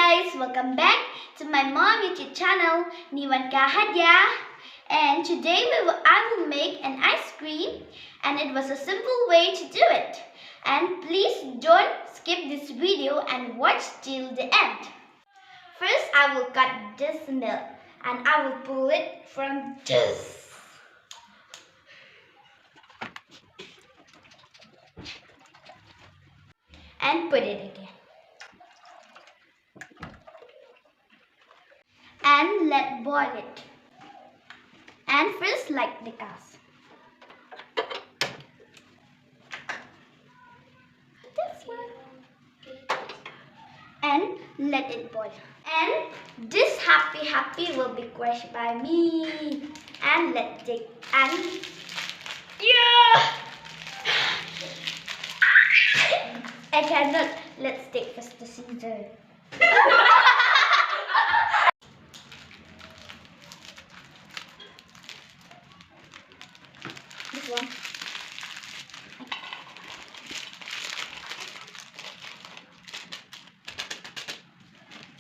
guys, welcome back to my mom YouTube channel niwankahadia, and today I will make an ice cream, and it was a simple way to do it. And please don't skip this video and watch till the end. First I will cut this milk and I will pull it from this. And put it again. And let boil it. And first like the cows. This one. And let it boil. And this happy will be crushed by me. And let's take and yeah. I cannot. Let's take first the scissors. This one.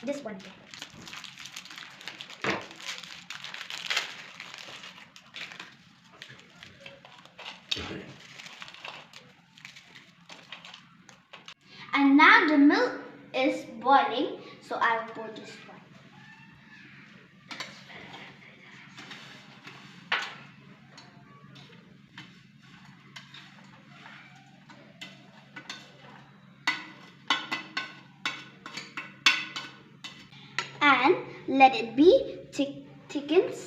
This one. And now the milk is boiling, so I will pour this one. And let it be thickens.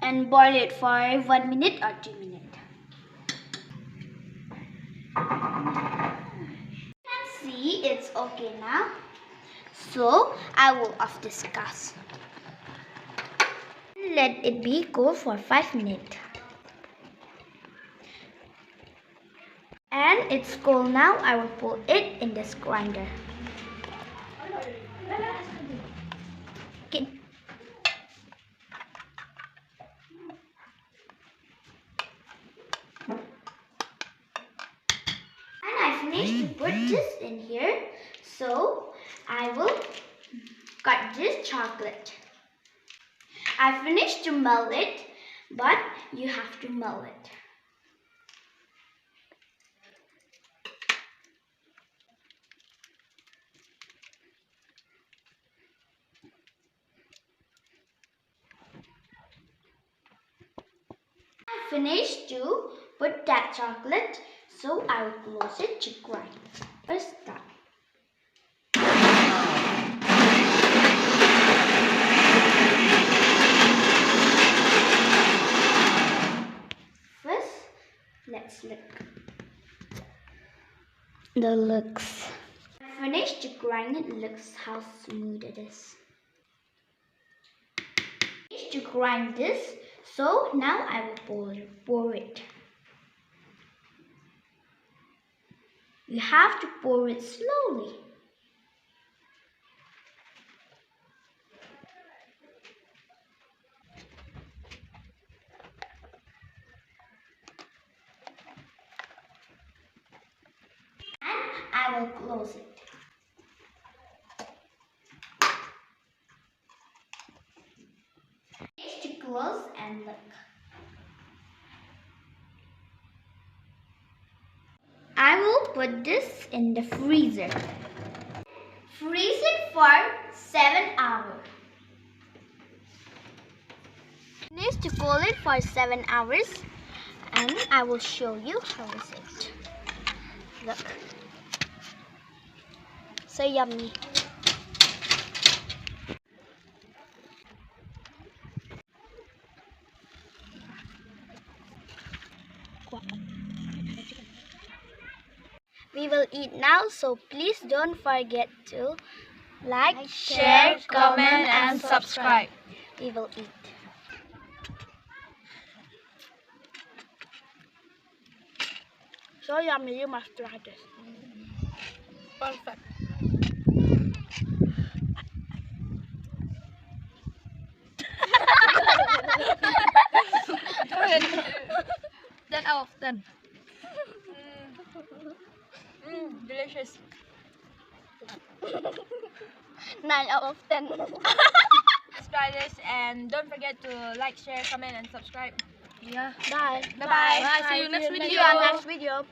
And boil it for 1 minute or 2 minutes. See, it's okay now. So I will off this gas. Let it be cool for 5 minutes. And it's cool now. I will put it in this grinder. Okay. To put this in here, so I will cut this chocolate. I finished to melt it, but you have to melt it. I finished to put that chocolate, so I will close it to grind. First start. First, let's look the looks. I finished to grind it. Looks how smooth it is. Finished to grind this, so now I will pour it. You have to pour it slowly. And I will close it. Next to close and look. I will put this in the freezer. Freeze it for 7 hours. Next to cool it for 7 hours, and I will show you how is it. Look. So yummy. We will eat now, so please don't forget to like, share, comment and subscribe. We will eat. So yummy, you must try this. Perfect. 10 out of 10. Delicious. 9 out of 10. Let's try this and don't forget to like, share, comment, and subscribe. Yeah. Bye. Bye-bye. See you next See video. you on next video.